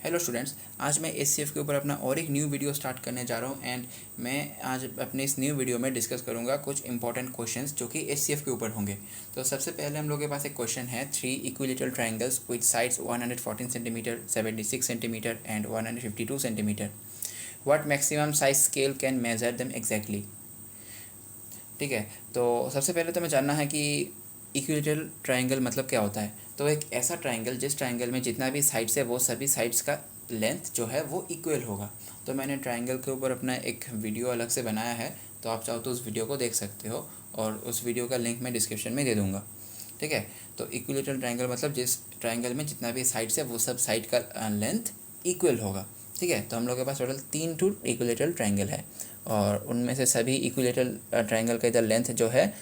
Hello students, आज मैं HCF के ऊपर अपना और एक न्यू वीडियो स्टार्ट करने जा रहा हूँ एंड मैं आज अपने इस न्यू वीडियो में डिस्कस करूँगा कुछ इंपॉर्टेंट क्वेश्चंस जो कि एचसीएफ के ऊपर होंगे। तो सबसे पहले हम लोग के पास एक क्वेश्चन है, 3 equilateral triangles with sides 114 centimetre, 76 centimetre and 152 centimetre. What maximum size scale can measure them exactly. ठीक है, तो सबसे पहले तो हमें जानना है कि इक्विलेटरल ट्राइंगल मतलब क्या होता है। तो एक ऐसा ट्राइंगल जिस ट्राइंगल में जितना भी साइड्स है वो सभी साइड्स का लेंथ जो है वो इक्वल होगा। तो मैंने ट्राइंगल के ऊपर अपना एक वीडियो अलग से बनाया है, तो आप चाहो तो उस वीडियो को देख सकते हो और उस वीडियो का लिंक मैं डिस्क्रिप्शन में दे दूँगा। ठीक है, तो इक्विलेटरल ट्राइंगल मतलब जिस ट्राइंगल में जितना भी साइड्स है वो सब साइड का लेंथ इक्वल होगा। ठीक है, तो हम लोग के पास टोटल 3 इक्विलेटरल ट्राइंगल है और उनमें से सभी इक्विलेटरल ट्राइंगल का इधर लेंथ जो है,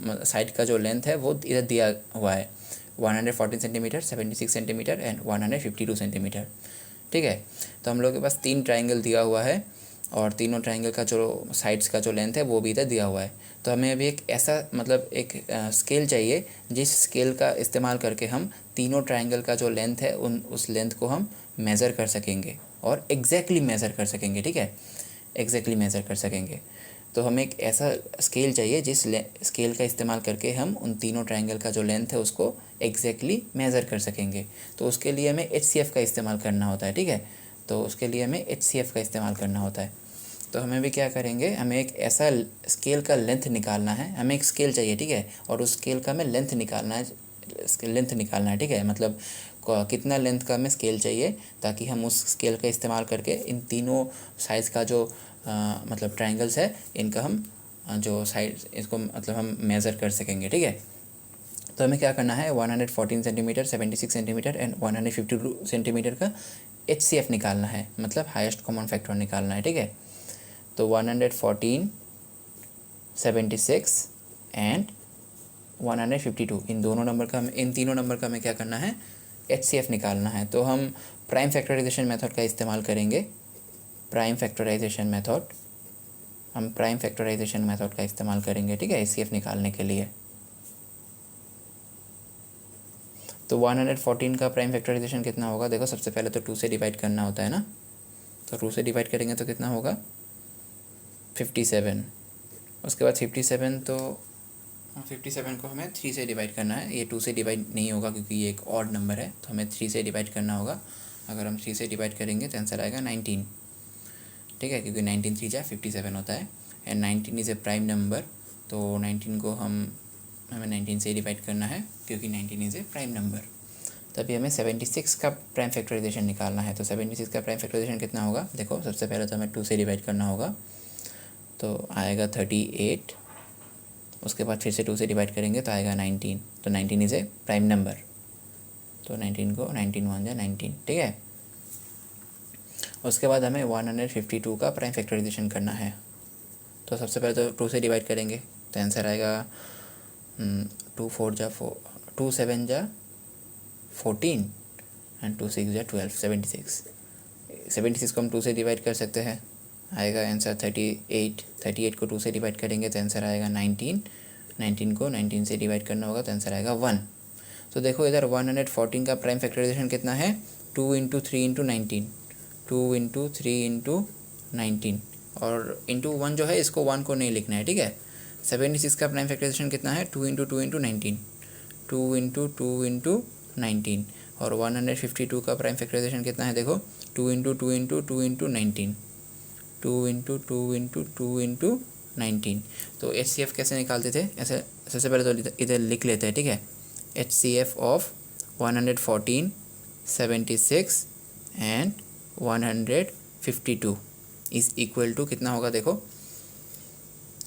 साइड का जो लेंथ है वो इधर दिया हुआ है, 114 सेंटीमीटर, 76 सेंटीमीटर एंड 152 सेंटीमीटर। ठीक है, तो हम लोग के पास 3 ट्राइंगल दिया हुआ है और तीनों ट्राइंगल का जो साइड्स का जो लेंथ है वो भी इधर दिया हुआ है। तो हमें अभी एक ऐसा मतलब एक स्केल चाहिए जिस स्केल का इस्तेमाल करके हम तीनों ट्राइंगल का जो लेंथ है उस लेंथ को हम मेज़र कर सकेंगे और एग्जैक्टली मेज़र कर सकेंगे। ठीक है, एग्जैक्टली मेज़र कर सकेंगे। तो हमें एक ऐसा स्केल चाहिए जिस स्केल का इस्तेमाल करके हम उन तीनों ट्राइंगल का जो लेंथ है उसको एग्जैक्टली मेज़र कर सकेंगे। तो उसके लिए हमें एचसीएफ का इस्तेमाल करना होता है। ठीक है, तो उसके लिए हमें एचसीएफ का इस्तेमाल करना होता है। तो हमें भी क्या करेंगे, हमें एक ऐसा स्केल का लेंथ निकालना है। हमें एक स्केल चाहिए, ठीक है, और उस स्केल का हमें लेंथ निकालना है, ठीक है, मतलब कितना लेंथ का हमें स्केल चाहिए ताकि हम उस स्केल का इस्तेमाल करके इन तीनों साइज़ का जो मतलब ट्रायंगल्स है इनका हम जो साइड इसको मतलब हम मेज़र कर सकेंगे। ठीक है, तो हमें क्या करना है, 114 सेंटीमीटर, 76 सेंटीमीटर एंड 152 सेंटीमीटर का एचसीएफ निकालना है, मतलब हाईएस्ट कॉमन फैक्टर निकालना है। ठीक है, तो 114, 76 एंड 152 इन तीनों नंबर का हमें क्या करना है, एचसीएफ निकालना है। तो हम प्राइम फैक्टराइजेशन मेथड का इस्तेमाल करेंगे। प्राइम फैक्टराइजेशन मेथड का इस्तेमाल करेंगे, ठीक है, एचसीएफ निकालने के लिए। तो 114 का प्राइम फैक्टराइजेशन कितना होगा, देखो सबसे पहले तो 2 से डिवाइड करना होता है ना, तो 2 से डिवाइड करेंगे तो कितना होगा, 57। उसके बाद 57 तो 57 को हमें 3 से डिवाइड करना है। ये 2 से डिवाइड नहीं होगा क्योंकि ये एक ऑड नंबर है, तो हमें 3 से डिवाइड करना होगा। अगर हम 3 से डिवाइड करेंगे तो आंसर आएगा 19। ठीक है, क्योंकि 19 3 जा 57 होता है and 19 is a prime number, तो 19 को हमें 19 से डिवाइड करना है क्योंकि 19 इज़ ए प्राइम नंबर। तभी हमें 76 का प्राइम फैक्टराइजेशन निकालना है। तो 76 का प्राइम फैक्टराइजेशन कितना होगा, देखो सबसे पहले तो हमें 2 से डिवाइड करना होगा, तो आएगा 38। उसके बाद फिर से 2 से डिवाइड करेंगे तो आएगा 19। तो 19 इज़ ए प्राइम नंबर, तो 19 को 19 1 जा 19। ठीक है, उसके बाद हमें 152 का प्राइम फैक्टराइजेशन करना है। तो सबसे पहले तो 2 से डिवाइड करेंगे तो आंसर आएगा 2 4 जा 4, 2 7 जा 14 एंड 2 6 जा 12, 76 को हम 2 से डिवाइड कर सकते हैं, आएगा आंसर 38। 38 को 2 से डिवाइड करेंगे तो आंसर आएगा 19। 19 को 19 से डिवाइड करना होगा तो आंसर आएगा 1। तो देखो इधर 114 का प्राइम फैक्टराइजेशन कितना है, 2 इंटू 3 इंटू 19, 2 इंटू 3 इंटू 19 और इंटू 1 जो है इसको 1 को नहीं लिखना है। ठीक है, 76 का प्राइम फैक्टराइजेशन कितना है, 2 इंटू 2 इंटू 19, 2 इंटू 2 इंटू 19 और 152 का प्राइम फैक्टराइजेशन कितना है, देखो 2 into 2 into 2 into 19, 2 into 2 into 2 into 19। तो एचसीएफ कैसे निकालते थे, ऐसे सबसे पहले तो इधर लिख लेते हैं। ठीक है, HCF of 114, 76 and 152 is equal to कितना होगा, देखो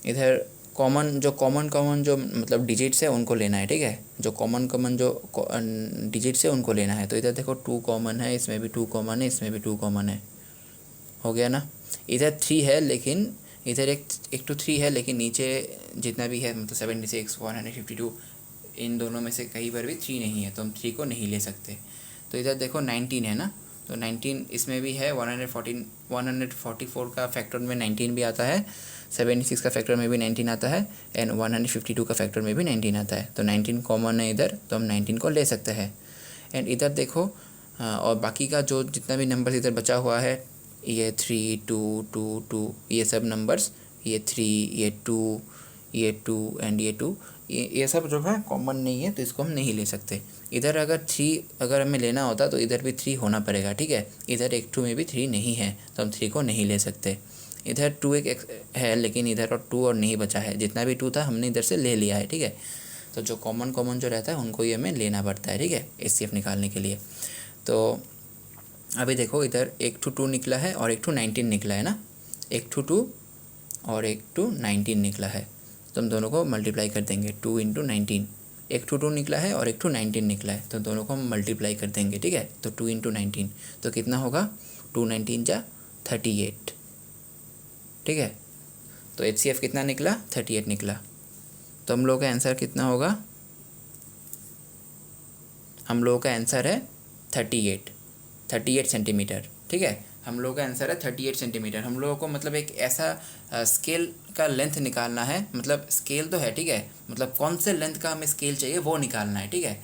इधर कॉमन जो मतलब डिजिट्स है उनको लेना है। ठीक है, जो कॉमन जो डिजिट्स है उनको लेना है। तो इधर देखो 2 कॉमन है, इसमें भी 2 कॉमन है, इसमें भी 2 कॉमन है, हो गया ना। इधर 3 है लेकिन इधर एक तो 3 है लेकिन नीचे जितना भी है मतलब 76, 152 इन दोनों में से कहीं पर भी 3 नहीं है, तो हम 3 को नहीं ले सकते। तो इधर देखो 19 है ना, तो 19 इसमें भी है, 144 का फैक्टर में 19 भी आता है, 76 का फैक्टर में भी 19 आता है एंड 152 का फैक्टर में भी 19 आता है। तो 19 कॉमन है इधर, तो हम 19 को ले सकते हैं। एंड इधर देखो हाँ, और बाकी का जो जितना भी नंबर इधर बचा हुआ है, ये 3 2 2 2, ये सब नंबर्स, ये 3, ये 2, ये 2 एंड ये 2, ये सब जो है कॉमन नहीं है, तो इसको हम नहीं ले सकते। इधर अगर 3 अगर हमें लेना होता तो इधर भी 3 होना पड़ेगा, ठीक है। इधर एक 2 में भी 3 नहीं है, तो हम 3 को नहीं ले सकते। इधर 2 एक है, लेकिन इधर और 2 और नहीं बचा है, जितना भी 2 था हमने इधर से ले लिया है, ठीक है। तो जो कॉमन जो रहता है उनको ही हमें लेना पड़ता है, ठीक है, HCF निकालने के लिए। तो अभी देखो, इधर एक 2 निकला है और एक 19 निकला है ना, एक 2 और एक 19 निकला है, तो हम दोनों को मल्टीप्लाई कर देंगे। 2 × 19, एक 2 निकला है और एक 19 निकला है, तो दोनों को हम मल्टीप्लाई कर देंगे, ठीक है। तो 2 × 19, तो कितना होगा, 2 19 जा 38, ठीक है। तो HCF कितना निकला, 38 निकला। तो हम लोगों का आंसर कितना होगा, हम लोगों का आंसर है 38 सेंटीमीटर, ठीक है। हम लोगों का आंसर है 38 सेंटीमीटर। हम लोगों को मतलब एक ऐसा स्केल का लेंथ निकालना है, मतलब स्केल तो है, ठीक है, मतलब कौन से लेंथ का हमें स्केल चाहिए वो निकालना है, ठीक है।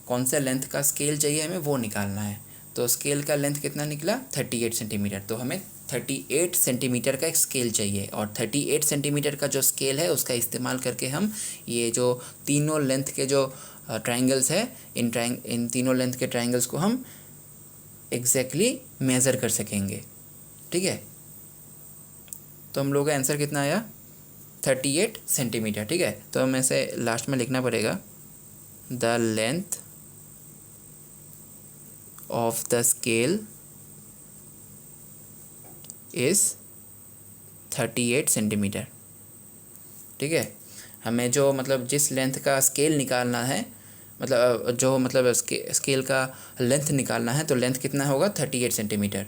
कौन से लेंथ का स्केल चाहिए हमें वो निकालना है। तो स्केल का लेंथ कितना निकला, 38 सेंटीमीटर। तो हमें 38 सेंटीमीटर का एक स्केल चाहिए, और 38 सेंटीमीटर का जो स्केल है उसका इस्तेमाल करके हम ये जो तीनों लेंथ के जो ट्रायंगल्स है, इन तीनों लेंथ के ट्रायंगल्स को हम एग्जैक्टली मेज़र कर सकेंगे, ठीक है। तो हम लोग का आंसर कितना आया, 38 सेंटीमीटर, ठीक है। तो हमें से लास्ट में लिखना पड़ेगा, the length of the scale is 38 centimetre, ठीक है। हमें जो मतलब जिस लेंथ का स्केल निकालना है, मतलब जो मतलब स्केल का लेंथ निकालना है, तो लेंथ कितना होगा, 38 centimetre.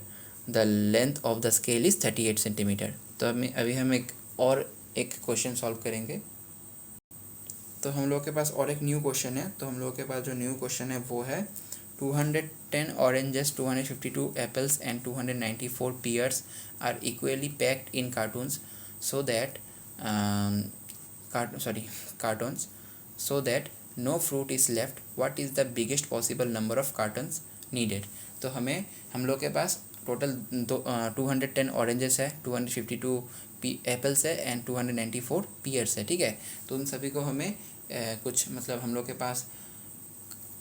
The length of the scale is 38 centimetre. तो अभी हम एक क्वेश्चन सॉल्व करेंगे। तो हम लोग के पास और एक न्यू क्वेश्चन है। तो हम लोग के पास जो न्यू क्वेश्चन है वो है 210 oranges, 252 apples and 294 pears are equally packed in cartons so that cartons so that no fruit is left. What is the biggest possible number of cartons needed? तो हम लोग के पास टोटल 210 ऑरेंजेस है, 252 apples है and 294 piers है, ठीक है। तो उन सभी को हमें कुछ मतलब हम लोग के पास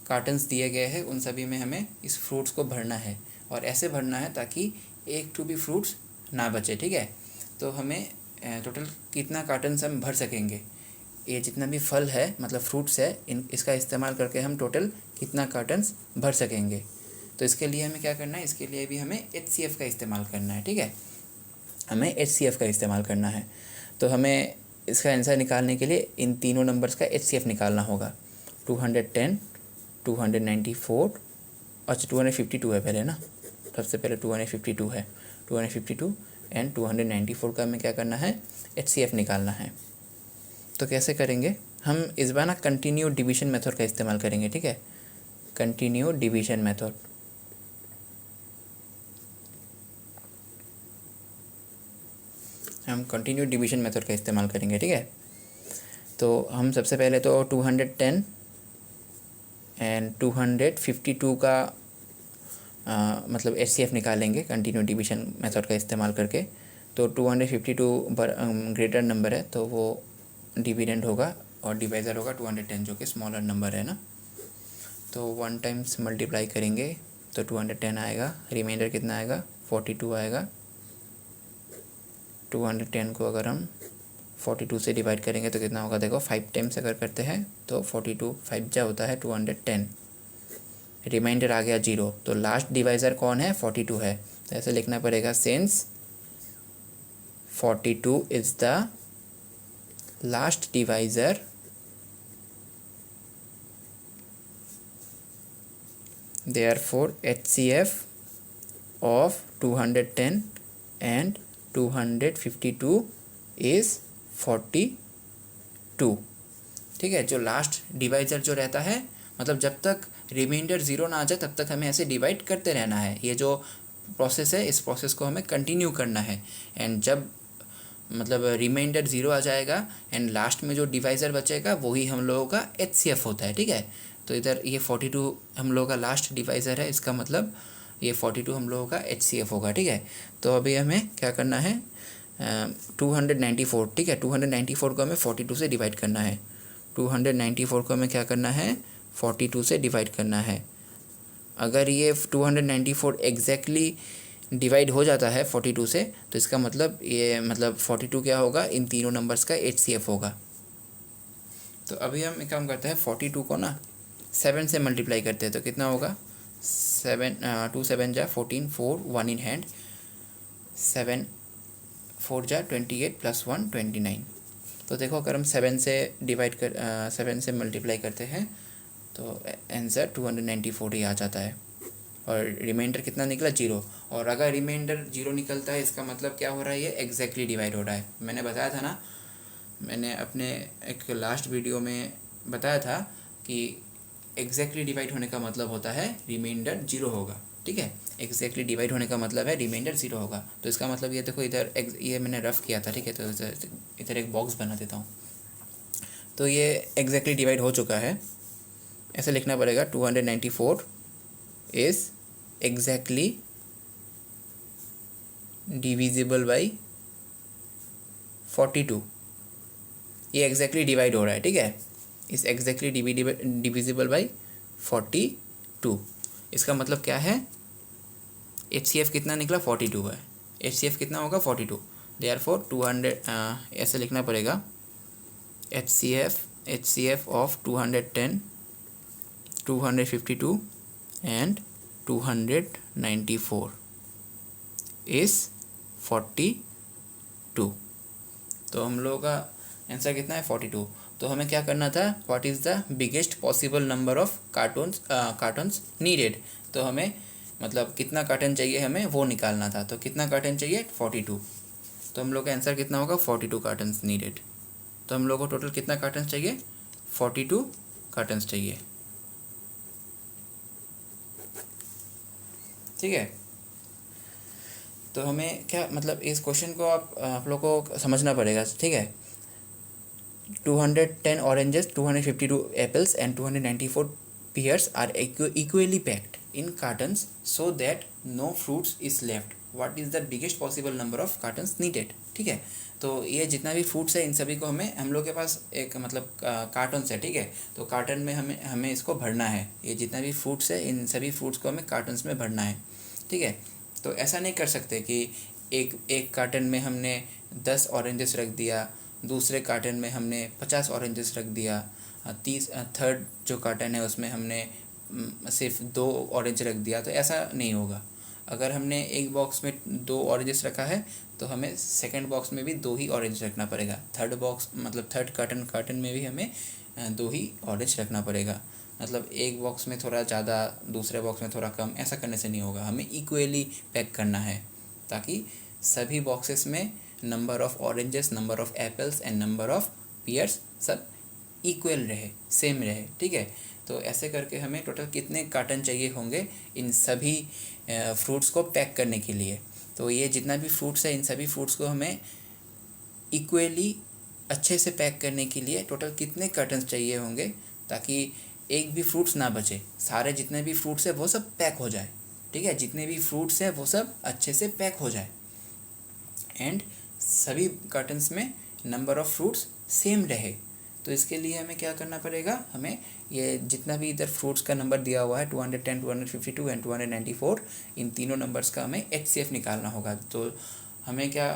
कार्टन्स दिए गए हैं, उन सभी में हमें इस फ्रूट्स को भरना है, और ऐसे भरना है ताकि एक भी फ्रूट्स ना बचे, ठीक है। तो हमें टोटल कितना कार्टन्स हम भर सकेंगे, ये जितना भी फल है मतलब फ्रूट्स है, इसका इस्तेमाल करके हम टोटल कितना कार्टन्स भर सकेंगे। तो इसके लिए हमें क्या करना है, इसके लिए भी हमें HCF का इस्तेमाल करना है, ठीक है। हमें HCF का इस्तेमाल करना है। तो हमें इसका आंसर निकालने के लिए इन तीनों नंबर्स का HCF निकालना होगा। 210, 294, अच्छा 252 है पहले ना, सबसे पहले 252 है, 252 एंड 294 का हमें क्या करना है, HCF निकालना है। तो कैसे करेंगे हम, इस बार ना कंटिन्यू डिवीजन मेथड का इस्तेमाल करेंगे, ठीक है। कंटिन्यू डिवीजन मेथड, हम कंटिन्यू डिवीजन मेथड का इस्तेमाल करेंगे, ठीक है। तो हम सबसे पहले तो 210 एंड 252 का मतलब HCF निकालेंगे कंटिन्यू डिवीजन मेथड का इस्तेमाल करके। तो 252 ग्रेटर नंबर है, तो वो डिविडेंड होगा और डिवाइज़र होगा 210 जो कि स्मॉलर नंबर है ना। तो 1 टाइम्स मल्टीप्लाई करेंगे तो 210 आएगा, रिमाइंडर कितना आएगा, 42 आएगा। 210 को अगर हम 42 से डिवाइड करेंगे तो कितना होगा, देखो 5 टाइम्स अगर करते हैं तो 42 5 जा होता है 210, रिमाइंडर आ गया 0। तो लास्ट डिवाइज़र कौन है, 42 है। तो ऐसे लिखना पड़ेगा, since 42 is the last divisor therefore HCF of 210 and 252 is 42, ठीक है। जो लास्ट डिवाइज़र जो रहता है, मतलब जब तक रिमाइंडर 0 ना आ जाए तब तक हमें ऐसे डिवाइड करते रहना है। ये जो प्रोसेस है, इस प्रोसेस को हमें कंटिन्यू करना है। एंड जब मतलब रिमाइंडर 0 आ जाएगा एंड लास्ट में जो डिवाइज़र बचेगा वही हम लोगों का HCF होता है, ठीक है। तो इधर ये 42 हम लोगों का लास्ट डिवाइज़र है, इसका मतलब ये 42 हम लोगों का HCF होगा, ठीक है। तो अभी हमें क्या करना है, 294, ठीक है, 294 को हमें 42 से डिवाइड करना है। 294 को हमें क्या करना है, 42 से डिवाइड करना है। अगर ये 294 एग्जैक्टली डिवाइड हो जाता है 42 से, तो इसका मतलब ये मतलब 42 क्या होगा, इन तीनों नंबर्स का HCF होगा। तो अभी हम एक काम करते हैं, 42 को ना 7 से मल्टीप्लाई करते हैं, तो कितना होगा, 2 7 जा 14, 4 1 इन हैंड, 7 4 जा 28 + 1 29। तो देखो अगर हम 7 से डिवाइड कर 7 से मल्टीप्लाई करते हैं तो आंसर 294 ही आ जाता है, और रिमाइंडर कितना निकला, 0। और अगर रिमाइंडर 0 निकलता है, इसका मतलब क्या हो रहा है, ये एग्जैक्टली डिवाइड हो रहा है। मैंने बताया था ना, मैंने अपने एक लास्ट वीडियो में बताया था कि एग्जैक्टली डिवाइड होने का मतलब होता है रिमाइंडर 0 होगा, ठीक है। एग्जैक्टली डिवाइड होने का मतलब है रिमाइंडर 0 होगा। तो इसका मतलब ये देखो, इधर ये मैंने रफ किया था, ठीक है। तो इधर एक बॉक्स बना देता हूँ। तो ये एग्जैक्टली डिवाइड हो चुका है, ऐसे लिखना पड़ेगा, 294 इज़ एग्जैक्टली डिविजिबल बाई 42। ये एग्जैक्टली डिवाइड हो रहा है, ठीक है। इस एग्जैक्टली डिविजिबल बाई 42। इसका मतलब क्या है, HCF कितना निकला, 42 है। HCF कितना होगा, 42। देयरफॉर 200 ऐसे लिखना पड़ेगा, HCF ऑफ 210, 252 एंड 294 इज़ 42। तो हम लोगों का आंसर कितना है, 42। तो हमें क्या करना था, what is the biggest possible number of cottons needed. तो हमें मतलब कितना कार्टन चाहिए हमें वो निकालना था। तो कितना कार्टन चाहिए, 42। तो हम लोग का आंसर कितना होगा, 42 कार्टन्स नीडेड। तो हम लोग को टोटल कितना कार्टन्स चाहिए, 42 कार्टन्स चाहिए, ठीक है। तो हमें क्या मतलब, इस क्वेश्चन को आप लोग को समझना पड़ेगा, ठीक है। 210 oranges, 252 apples and 294 pears are equally packed in cartons so that no fruits is left. What is the biggest possible number of cartons needed? ठीक है। तो ये जितना भी फ्रूट्स है इन सभी को हम लोग के पास एक मतलब कार्टन्स है, ठीक है। तो कार्टन में हमें इसको भरना है। ये जितना भी फ्रूट्स है इन सभी फ्रूट्स को हमें कार्टन्स में भरना है, ठीक है। तो ऐसा नहीं कर सकते कि एक कार्टन में हमने 10 ऑरेंजेस रख दिया, दूसरे कार्टन में हमने 50 ऑरेंजेस रख दिया, थर्ड जो कार्टन है उसमें हमने सिर्फ 2 ऑरेंज रख दिया। तो ऐसा नहीं होगा। अगर हमने एक बॉक्स में 2 ऑरेंजेस रखा है तो हमें सेकंड बॉक्स में भी 2 ही ऑरेंज रखना पड़ेगा। थर्ड कार्टन में भी हमें 2 ही ऑरेंज रखना पड़ेगा। मतलब एक बॉक्स में थोड़ा ज़्यादा, दूसरे बॉक्स में थोड़ा कम, ऐसा करने से नहीं होगा। हमें इक्वली पैक करना है ताकि सभी बॉक्सेस में number of oranges, number of apples and number of pears सब इक्वल रहे, सेम रहे, ठीक है। तो ऐसे करके हमें टोटल कितने कार्टन चाहिए होंगे इन सभी फ्रूट्स को पैक करने के लिए। तो ये जितना भी फ्रूट्स है इन सभी फ्रूट्स को हमें इक्वली अच्छे से पैक करने के लिए टोटल कितने कार्टन्स चाहिए होंगे ताकि एक भी फ्रूट्स ना बचे, सारे जितने भी फ्रूट्स है वो सब पैक हो जाए, ठीक है। जितने भी फ्रूट्स है वो सब अच्छे से पैक हो जाए एंड सभी कार्टन्स में नंबर ऑफ़ फ्रूट्स सेम रहे। तो इसके लिए हमें क्या करना पड़ेगा, हमें ये जितना भी इधर फ्रूट्स का नंबर दिया हुआ है 210, 252 एंड 294, इन तीनों नंबर्स का हमें HCF निकालना होगा। तो हमें क्या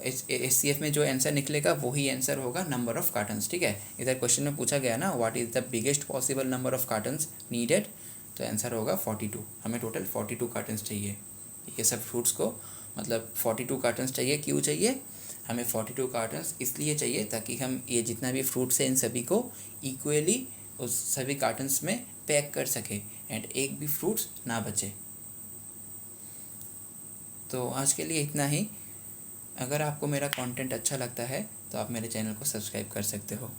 HCF में जो आंसर निकलेगा वही आंसर होगा नंबर ऑफ़ कार्टन्स, ठीक है। इधर क्वेश्चन में पूछा गया ना, what is the biggest possible number of cottons needed, तो आंसर होगा 42। हमें टोटल 42 कार्टन्स चाहिए ये सब फ्रूट्स को। मतलब 42 कार्टन्स चाहिए, क्यों चाहिए हमें 42 कार्टन्स, इसलिए चाहिए ताकि हम ये जितना भी फ्रूट्स है इन सभी को इक्वली उस सभी कार्टन्स में पैक कर सके एंड एक भी फ्रूट्स ना बचे। तो आज के लिए इतना ही। अगर आपको मेरा कंटेंट अच्छा लगता है तो आप मेरे चैनल को सब्सक्राइब कर सकते हो।